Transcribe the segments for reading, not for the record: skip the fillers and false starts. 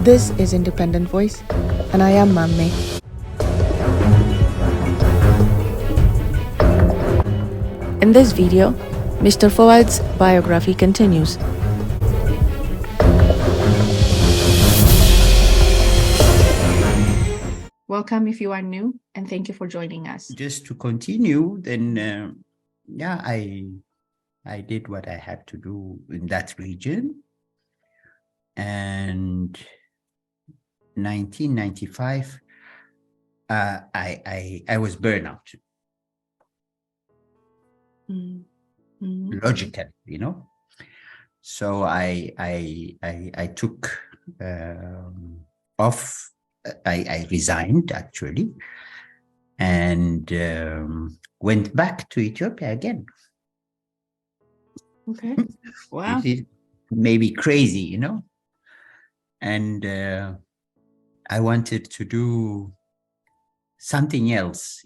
This is Independent Voice, and I am Mamme. In this video, Mr. Fouad's biography continues. Welcome if you are new, and thank you for joining us. Just to continue, then, I did what I had to do in that region. And 1995, I was burnout. Mm-hmm. Logical, So I took off. I resigned actually, and went back to Ethiopia again. Okay. Wow. It is maybe crazy, And I wanted to do something else,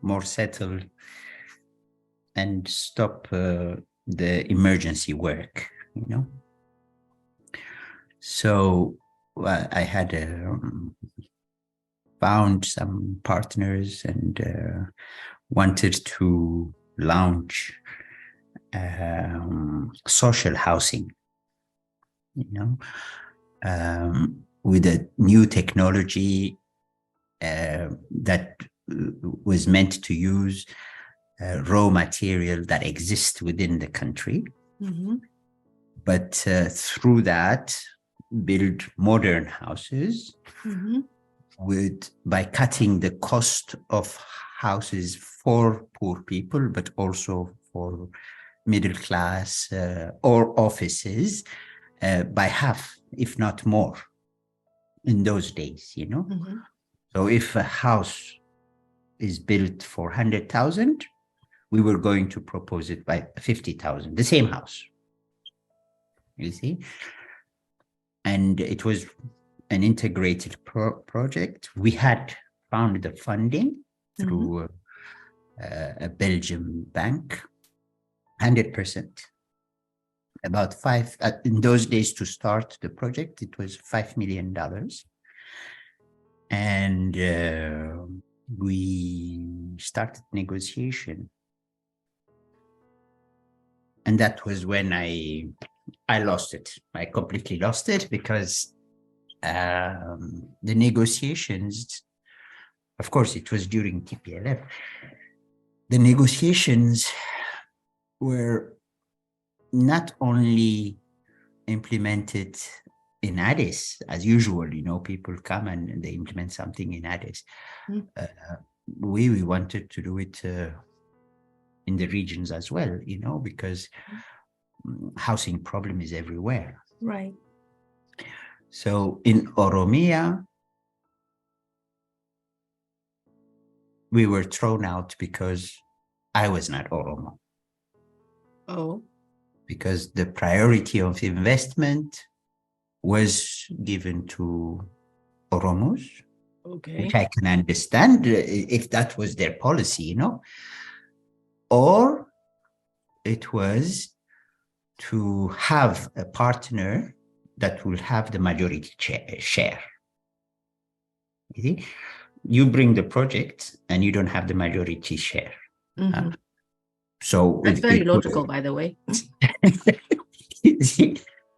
more settled, and stop the emergency work, So I had found some partners and wanted to launch social housing, with a new technology that was meant to use raw material that exists within the country, but through that build modern houses by cutting the cost of houses for poor people, but also for middle class or offices by half, if not more, in those days, So if a house is built for 100,000, we were going to propose it by 50,000, the same house, you see? And it was an integrated project. We had found the funding through a Belgian bank, 100%. About in those days to start the project, it was $5 million. And we started negotiation. And that was when I lost it. I completely lost it because the negotiations, of course, it was during TPLF. The negotiations were not only implemented in Addis, as usual, people come and they implement something in Addis. We wanted to do it in the regions as well, because housing problem is everywhere. Right. So in Oromia, we were thrown out because I was not Oromo. Oh. Because the priority of investment was given to Oromos, Okay. which I can understand if that was their policy, Or it was to have a partner that will have the majority share. You see? You bring the project and you don't have the majority share. So that's very logical, by the way.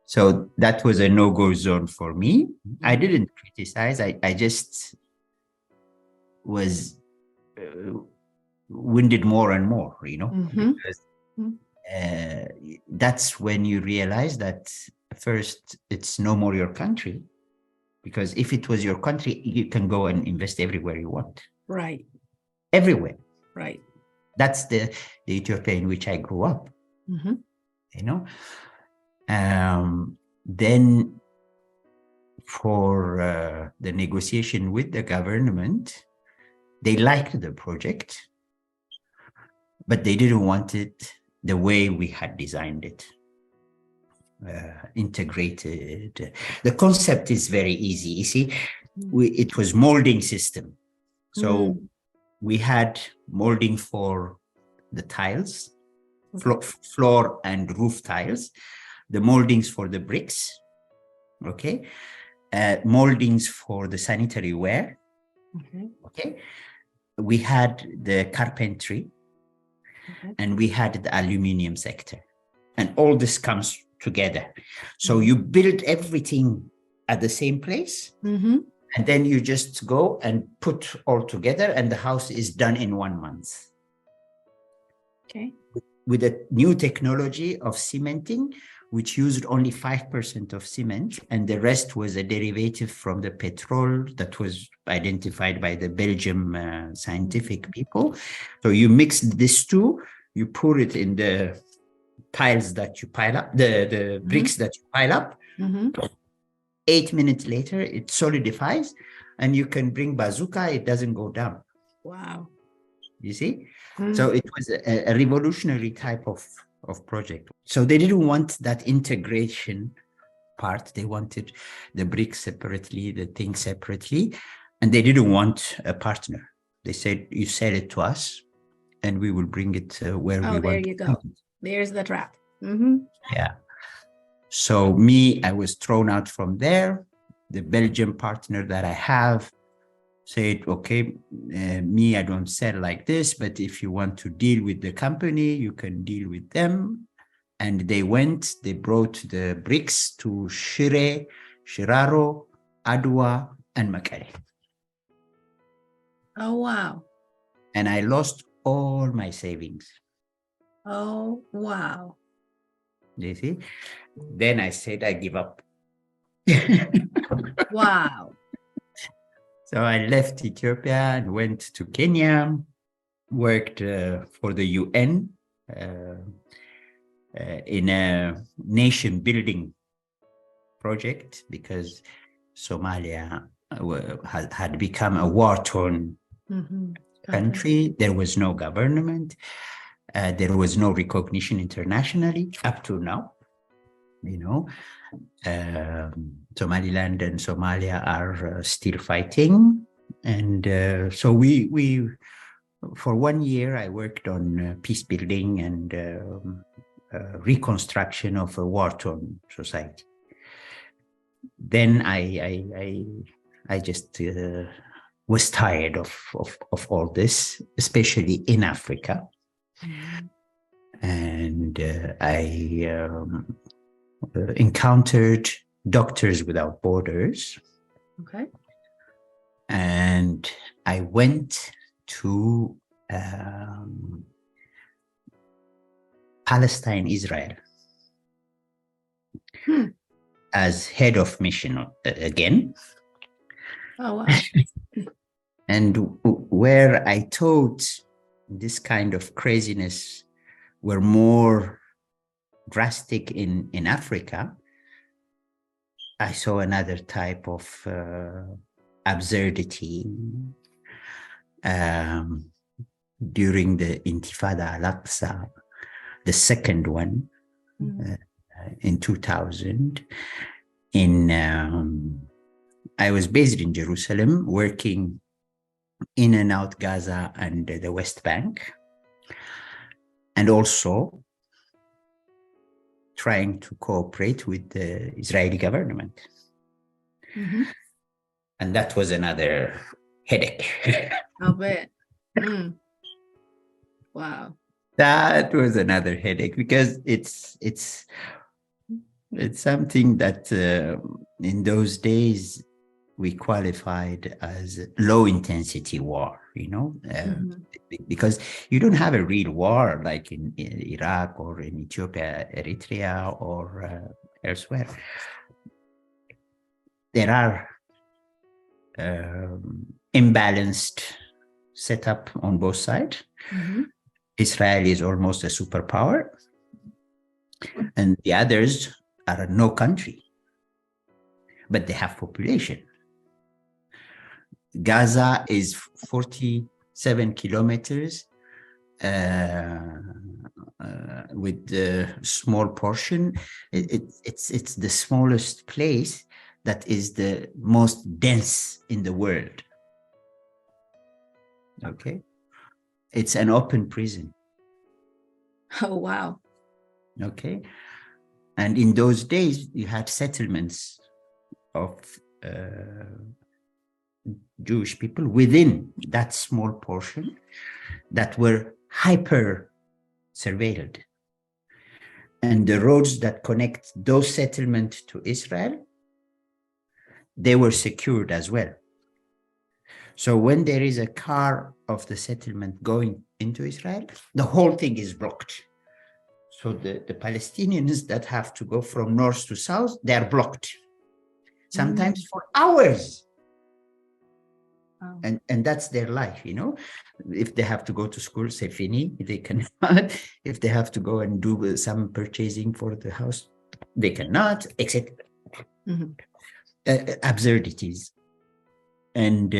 So that was a no-go zone for me. I didn't criticize. I just was winded more and more, because that's when you realize that first, it's no more your country. Because if it was your country, you can go and invest everywhere you want. Right. Everywhere. Right. That's the Ethiopia in which I grew up. Then for the negotiation with the government, they liked the project, but they didn't want it the way we had designed it. Integrated. The concept is very easy. You see, it was molding system. So we had molding for the tiles, floor and roof tiles, the moldings for the bricks, okay? moldings for the sanitary ware. Okay. Okay. We had the carpentry, Okay. and we had the aluminum sector. And all this comes together. So Mhm. you build everything at the same place, Mm-hmm. and then you just go and put all together, and the house is done in 1 month. Okay. With a new technology of cementing, which used only 5% of cement, and the rest was a derivative from the petrol that was identified by the Belgium scientific people. So you mix this two, you pour it in the piles that you pile up, the bricks that you pile up. Mm-hmm. 8 minutes later, it solidifies, and you can bring bazooka, it doesn't go down. Wow. You see? Mm. So it was a revolutionary type of project. So they didn't want that integration part. They wanted the bricks separately, the thing separately, and they didn't want a partner. They said, you sell it to us, and we will bring it where we want. There you go. There's the trap. Mm-hmm. Yeah. So me, I was thrown out from there. The Belgian partner that I have said, okay, me, I don't sell like this, but if you want to deal with the company, you can deal with them. And they brought the bricks to Shire, Shiraro, Adwa, and Makere. Oh, wow. And I lost all my savings. Oh, wow. You see? Then I said, I give up. Wow. So I left Ethiopia and went to Kenya, worked for the UN in a nation building project, because Somalia had become a war-torn country. There was no government. There was no recognition internationally up to now. You know, Somaliland and Somalia are still fighting. And so we for 1 year, I worked on peace building and reconstruction of a war-torn society. Then I just was tired of all this, especially in Africa. Mm-hmm. And I encountered Doctors Without Borders. Okay. And I went to Palestine-Israel as head of mission again. Oh, wow. And where I thought this kind of craziness were more drastic in Africa, I saw another type of absurdity during the Intifada al-Aqsa, the second one, in 2000. I was based in Jerusalem, working in and out Gaza and the West Bank, and also trying to cooperate with the Israeli government. Mm-hmm. And that was another headache. I'll bet. Wow. That was another headache, because it's something that in those days we qualified as low intensity war, because you don't have a real war like in Iraq or in Ethiopia, Eritrea, or elsewhere. There are imbalanced setup on both sides. Mm-hmm. Israel is almost a superpower, and the others are no country, but they have population. Gaza is 47 kilometers with the small portion. It's the smallest place that is the most dense in the world. Okay. It's an open prison. Oh, wow. Okay. And in those days, you had settlements of Jewish people within that small portion that were hyper surveilled. And the roads that connect those settlements to Israel, they were secured as well. So when there is a car of the settlement going into Israel, the whole thing is blocked. So the Palestinians that have to go from north to south, they are blocked, sometimes for hours. Wow. And that's their life, you know. If they have to go to school, c'est fini, they cannot. If they have to go and do some purchasing for the house, they cannot, etc. Absurdities. And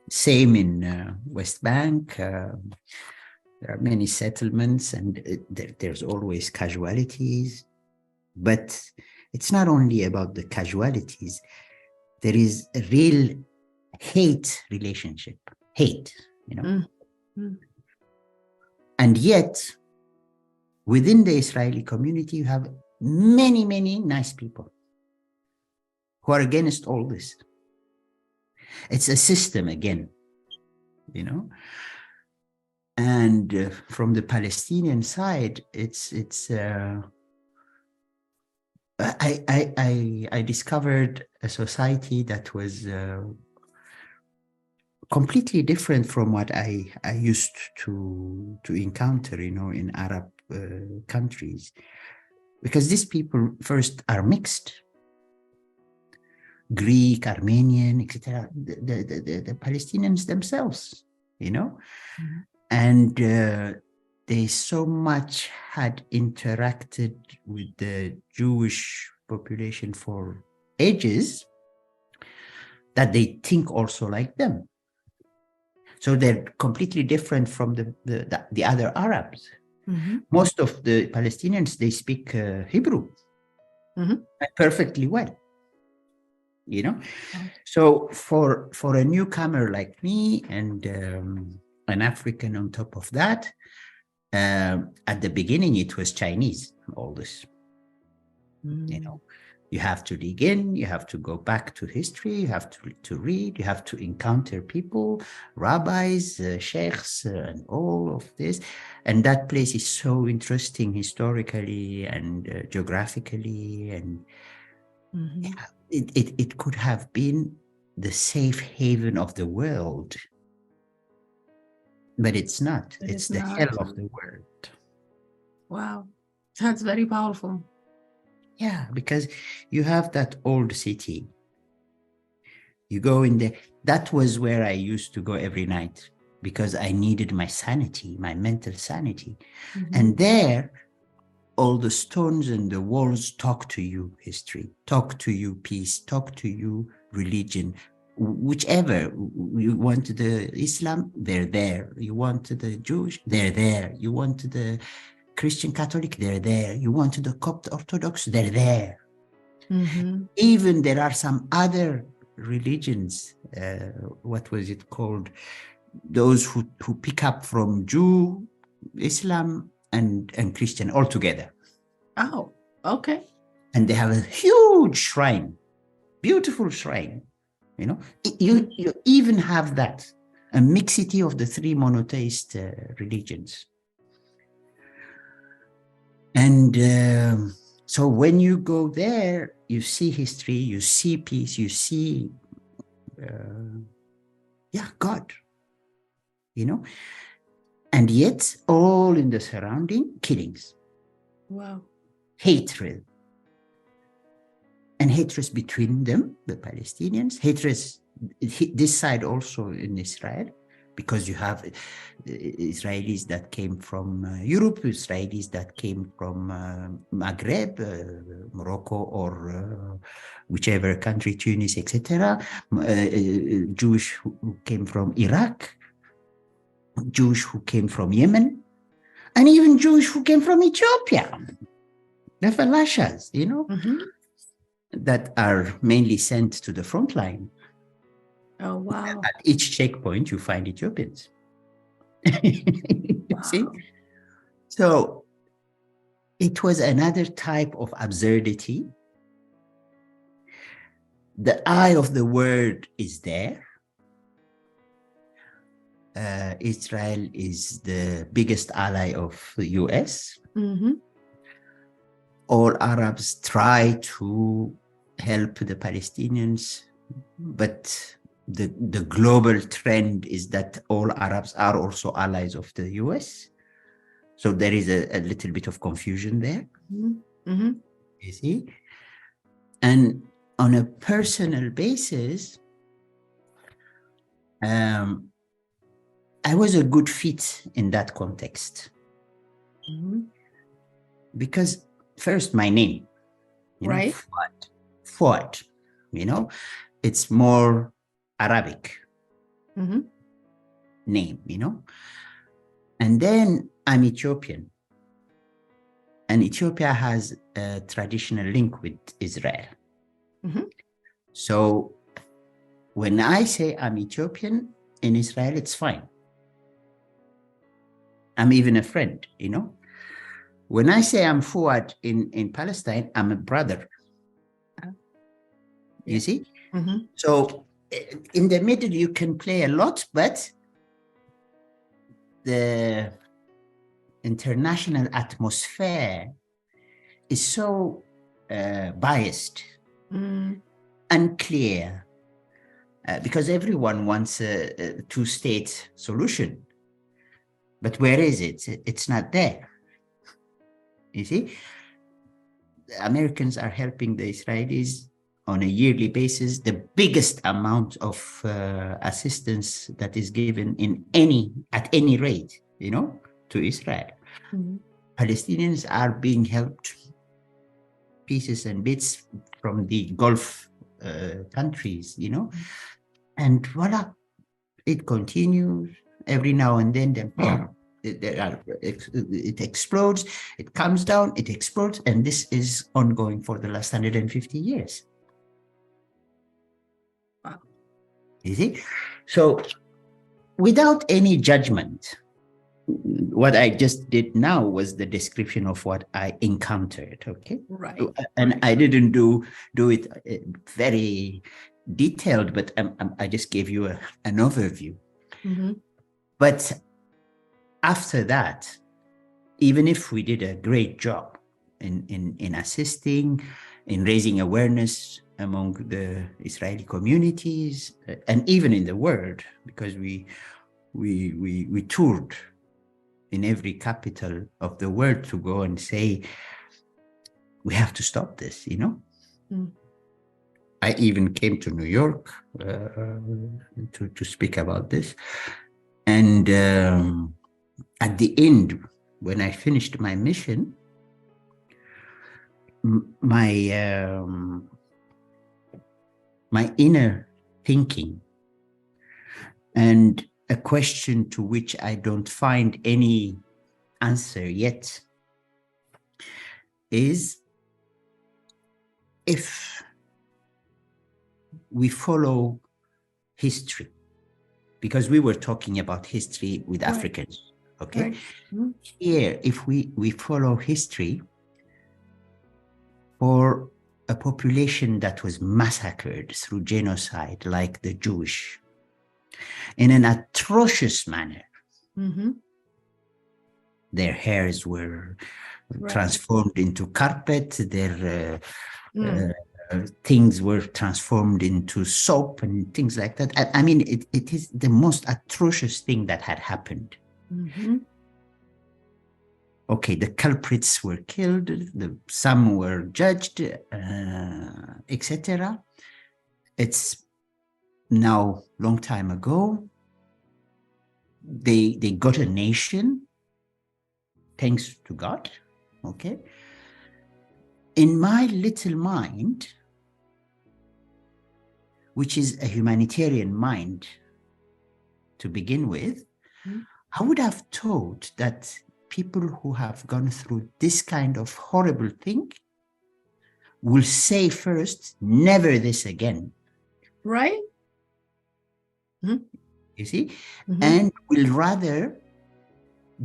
same in West Bank. There are many settlements, and there's always casualties. But it's not only about the casualties. There is a real hate relationship, hate, you know. And yet, within the Israeli community, you have many, many nice people who are against all this. It's a system again, you know. And from the Palestinian side, I discovered a society that was completely different from what I used to encounter, you know, in Arab countries, because these people first are mixed. Greek, Armenian, etc. The Palestinians themselves, you know, and they so much had interacted with the Jewish population for ages that they think also like them. So they're completely different from the other Arabs. Most of the Palestinians, they speak Hebrew perfectly well. You know, so for a newcomer like me and an African on top of that, at the beginning it was Chinese, all this. You know, you have to dig in, you have to go back to history, you have to read, you have to encounter people, rabbis, sheikhs, and all of this. And that place is so interesting historically and geographically, and it could have been the safe haven of the world, but it's not. It's the hell of the world. Wow, that's very powerful. Yeah, because you have that old city. You go in there. That was where I used to go every night because I needed my sanity, my mental sanity. And there, all the stones and the walls talk to you history, talk to you peace, talk to you religion, whichever. You want the Islam, they're there. You want the Jewish, they're there. You want the Christian Catholic, they're there. You want the Coptic Orthodox, they're there. Even there are some other religions, what was it called? Those who pick up from Jew, Islam, and Christian all together. Oh, okay. And they have a huge shrine, beautiful shrine. You know, you even have that, a mixity of the three monotheist religions. And so when you go there, you see history, you see peace, you see, God, you know, and yet all in the surrounding killings. Wow. Hatred. And hatred between them, the Palestinians, hatred this side also in Israel, because you have Israelis that came from Europe, Israelis that came from Maghreb, Morocco, or whichever country, Tunis, etc. Jewish who came from Iraq, Jewish who came from Yemen, and even Jewish who came from Ethiopia. The Falashas, you know, that are mainly sent to the front line. Oh, wow. At each checkpoint, you find Ethiopians. See? So it was another type of absurdity the eye of the world is there. Israel is the biggest ally of the US. Mm-hmm. All Arabs try to help the Palestinians, but the global trend is that all Arabs are also allies of the US. So there is a little bit of confusion there, Mm-hmm. you see. And on a personal basis, I was a good fit in that context. Mm-hmm. Because first, my name, Right. Fouad, it's more Arabic Mm-hmm. name, And then I'm Ethiopian. And Ethiopia has a traditional link with Israel. Mm-hmm. So when I say I'm Ethiopian in Israel, it's fine. I'm even a friend, When I say I'm Fouad in Palestine, I'm a brother. You see? Mm-hmm. So in the middle, you can play a lot, but the international atmosphere is so biased, unclear, because everyone wants a two-state solution. But where is it? It's not there. You see? The Americans are helping the Israelis on a yearly basis, the biggest amount of assistance that is given at any rate, to Israel. Mm-hmm. Palestinians are being helped pieces and bits from the Gulf countries, and voila, it continues every now and then. It explodes, it comes down, it explodes, and this is ongoing for the last 150 years. Wow. You see? So without any judgment, what I just did now was the description of what I encountered, okay? Right. And I didn't do it very detailed, but I just gave you an overview. Mm-hmm. But after that, even if we did a great job in assisting, in raising awareness among the Israeli communities, and even in the world, because we toured in every capital of the world to go and say, we have to stop this, I even came to New York to speak about this. And at the end, when I finished my mission, my inner thinking and a question to which I don't find any answer yet is, if we follow history, because we were talking about history with Right. Africans, okay? Right. Mm-hmm. Here, if we follow history for a population that was massacred through genocide, like the Jewish, in an atrocious manner, Mm-hmm. their hairs were Right. transformed into carpet, their things were transformed into soap and things like that. I mean, it is the most atrocious thing that had happened. Mm-hmm. Okay, the culprits were killed, some were judged, etc. It's now long time ago. They got a nation, thanks to God, okay? In my little mind, which is a humanitarian mind to begin with, I would have thought that people who have gone through this kind of horrible thing will say first, never this again. Right? Mm-hmm. You see? Mm-hmm. And will rather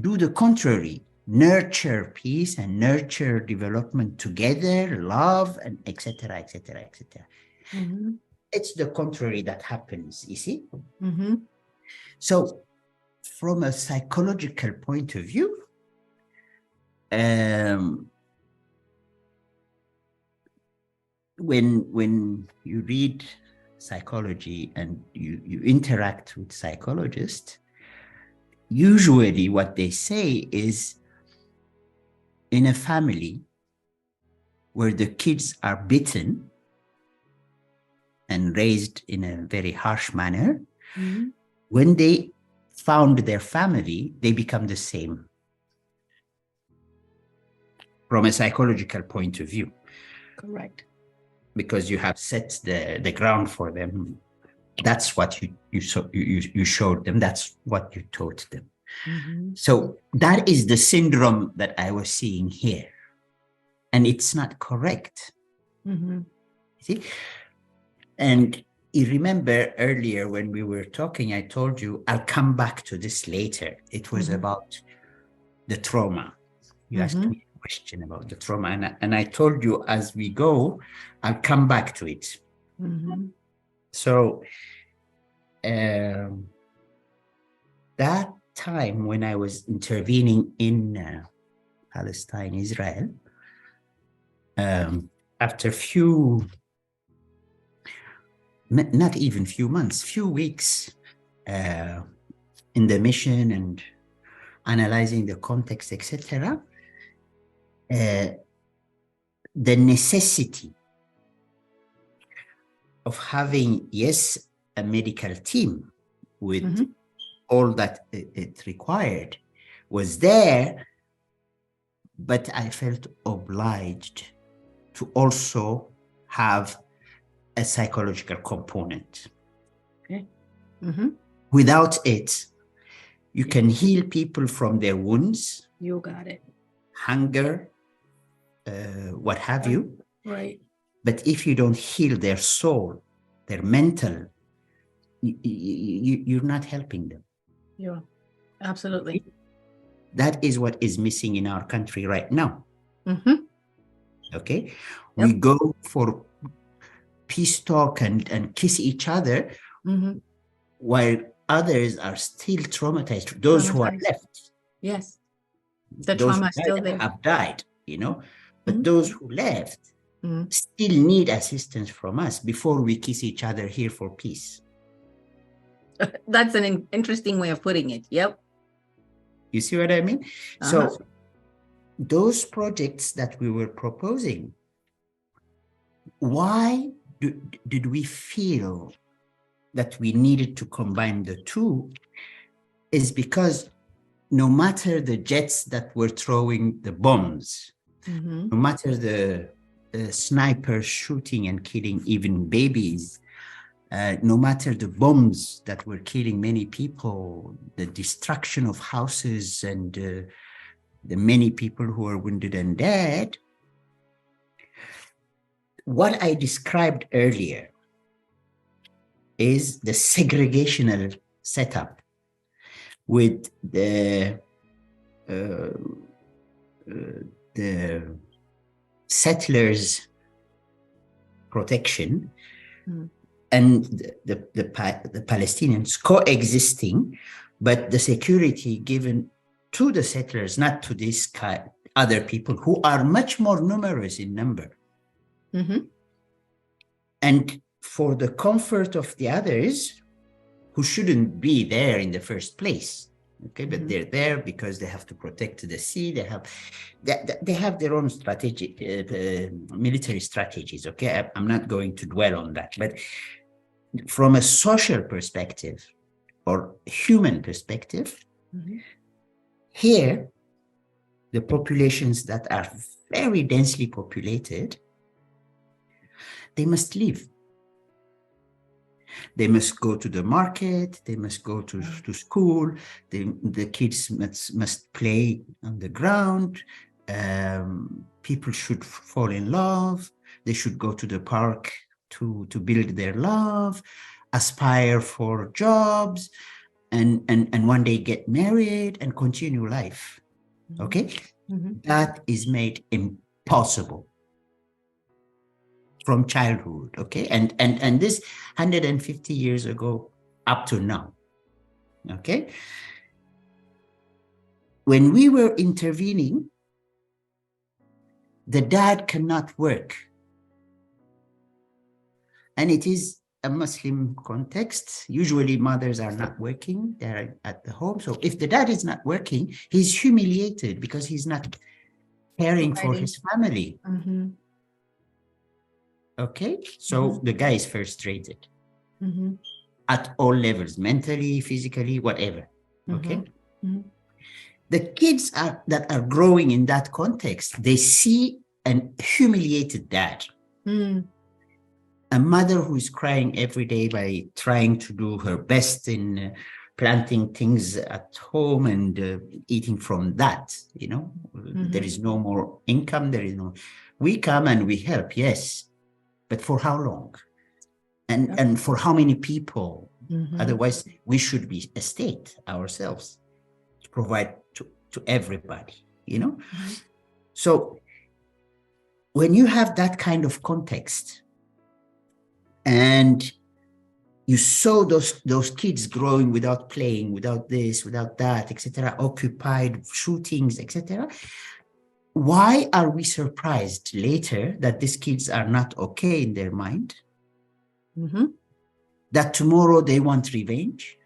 do the contrary, nurture peace and nurture development together, love, and etc., etc., etc. Mm-hmm. It's the contrary that happens, you see? Mm-hmm. So from a psychological point of view, when you read psychology and you interact with psychologists, usually what they say is, in a family where the kids are beaten and raised in a very harsh manner, Mm-hmm. when they found their family, they become the same from a psychological point of view, Correct. because you have set the ground for them. That's what you showed them. That's what you taught them. Mm-hmm. So that is the syndrome that I was seeing here. And it's not correct. Mm-hmm. See? And you remember earlier when we were talking, I told you, I'll come back to this later. It was Mhm. about the trauma. You asked Mhm. me a question about the trauma. And I told you, as we go, I'll come back to it. Mm-hmm. So that time when I was intervening in Palestine-Israel, after not even few months, few weeks in the mission and analyzing the context, etc., the necessity of having, yes, a medical team with Mhm. all that it required was there, but I felt obliged to also have a psychological component. Okay. Mm-hmm. Without it, you can heal people from their wounds, You got it. hunger, what have you. Right. But if you don't heal their soul, their mental, you're not helping them. Yeah. Absolutely. That is what is missing in our country right now. Mm-hmm. Okay? Yep. We go for peace talk and kiss each other, Mm-hmm. while others are still traumatized. Those who are Traumatized. left, Yes. The those who trauma is still there. have died, but Mhm. those who left Mhm. still need assistance from us before we kiss each other here for peace. That's an interesting way of putting it. Yep. You see what I mean? Uh-huh. So those projects that we were proposing, why did we feel that we needed to combine the two? Is because no matter the jets that were throwing the bombs, Mm-hmm. no matter the snipers shooting and killing even babies, no matter the bombs that were killing many people, the destruction of houses and the many people who are wounded and dead, what I described earlier is the segregational setup with the settlers' protection and the Palestinians coexisting, but the security given to the settlers, not to these other people who are much more numerous in number. Mm-hmm. And for the comfort of the others who shouldn't be there in the first place. Okay, but they're there because they have to protect the sea. They have their own strategic military strategies. Okay, I'm not going to dwell on that, but from a social perspective or human perspective, here the populations that are very densely populated, they must live. They must go to the market, they must go to school, the kids must play on the ground, people should fall in love, they should go to the park to build their love, aspire for jobs, and one day get married and continue life. Okay? That is made impossible from childhood, okay? And this 150 years ago up to now, okay? When we were intervening, the dad cannot work. And it is a Muslim context. Usually mothers are not working, they're at the home. So if the dad is not working, he's humiliated because he's not caring for his family. Mm-hmm. Okay, so the guy is frustrated at all levels, mentally, physically, whatever. Okay. The kids that are growing in that context, they see an humiliated dad. A mother who is crying every day by trying to do her best in planting things at home and eating from that, you know, there is no more income. There is no, we come and we help, yes, but for how long? And for how many people? Otherwise, we should be a state ourselves to provide to everybody, you know? So when you have that kind of context and you saw those kids growing without playing, without this, without that, etc., occupied, shootings, etc., why are we surprised later that these kids are not okay in their mind? That tomorrow they want revenge?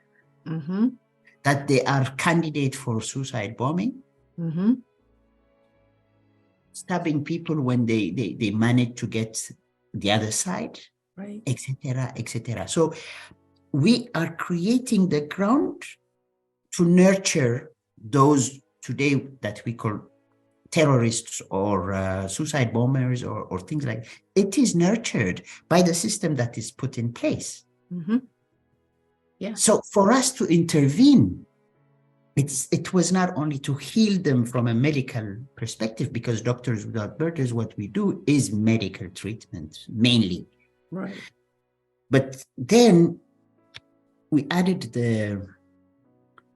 That they are candidate for suicide bombing? Stabbing people when they manage to get the other side? Right, etc., etc. So we are creating the ground to nurture those today that we call terrorists or suicide bombers or things like that. It is nurtured by the system that is put in place. Yeah. So for us to intervene, it was not only to heal them from a medical perspective, because Doctors Without Borders, what we do is medical treatment mainly. Right. But then we added the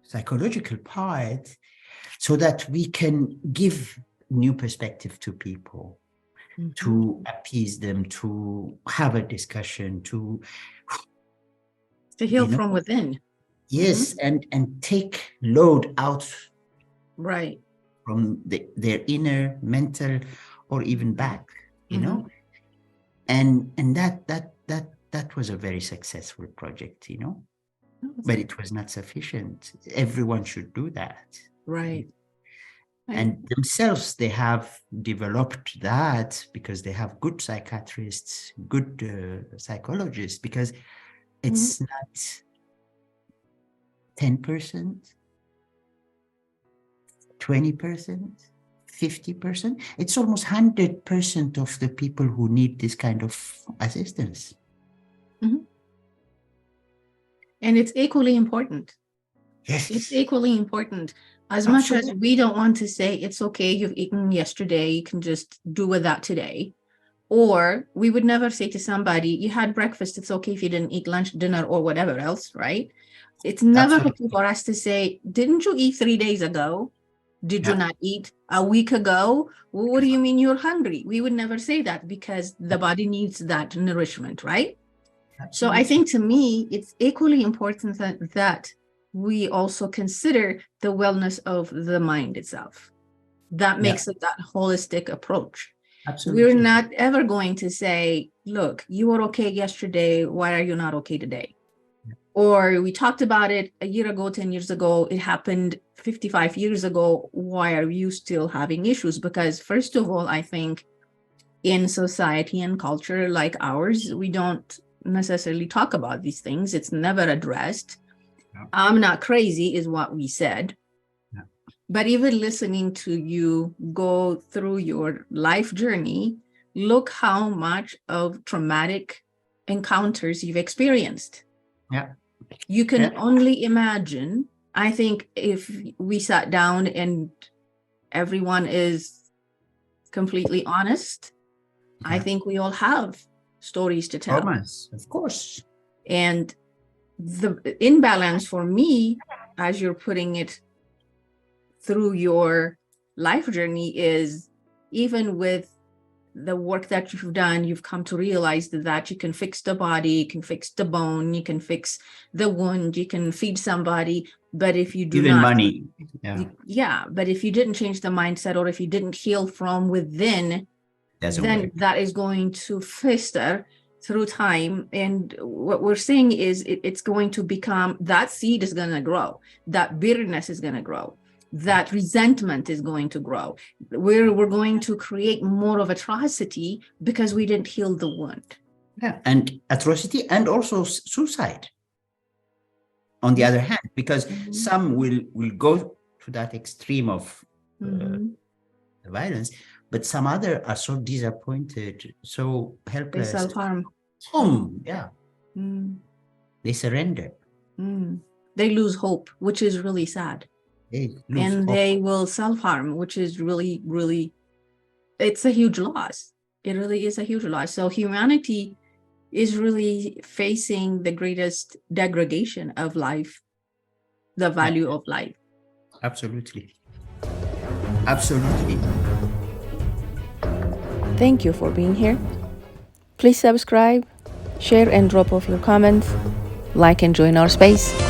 psychological part so that we can give new perspective to people, to appease them, to have a discussion, to heal from within. Yes, and take load out, right, from their inner, mental, or even back, you know. And that was a very successful project, you know, but it was not sufficient. Everyone should do that. Right. And themselves, they have developed that because they have good psychiatrists, good psychologists, because it's not 10%, 20%, 50%. It's almost 100% of the people who need this kind of assistance. And it's equally important. Yes. It's equally important. As much as we don't want to say, it's okay, you've eaten yesterday, you can just do with that today. Or we would never say to somebody, you had breakfast, it's okay if you didn't eat lunch, dinner, or whatever else, right? It's never okay for us to say, didn't you eat 3 days ago? Did you not eat a week ago? Well, what do you mean you're hungry? We would never say that because the body needs that nourishment, right? So I think, to me, it's equally important that we also consider the wellness of the mind itself. That makes it that holistic approach. Absolutely. We're not ever going to say, look, you were okay yesterday, why are you not okay today? Or we talked about it a year ago, 10 years ago, it happened 55 years ago, why are you still having issues? Because first of all, I think in society and culture like ours, we don't necessarily talk about these things. It's never addressed. I'm not crazy is what we said. But even listening to you go through your life journey, look how much of traumatic encounters you've experienced. You can only imagine. I think if we sat down and everyone is completely honest, I think we all have stories to tell. Of course. And the imbalance for me, as you're putting it through your life journey, is even with the work that you've done, you've come to realize that you can fix the body, you can fix the bone, you can fix the wound, you can feed somebody. But if you do Even not, money. yeah, but if you didn't change the mindset, or if you didn't heal from within, Doesn't then work. that is going to fester through time. And what we're saying is it's going to become, that seed is going to grow, that bitterness is going to grow, that resentment is going to grow. We're going to create more of atrocity because we didn't heal the wound. Yeah, and atrocity, and also suicide. On the other hand, because some will go to that extreme of violence, but some other are so disappointed, so helpless. They self-harm. Yeah. They surrender. They lose hope, which is really sad. They will self-harm, which is really, really, it's a huge loss. It really is a huge loss. So humanity is really facing the greatest degradation of life, the value of life. Absolutely. Absolutely. Thank you for being here. Please subscribe, share and drop off your comments, like and join our space.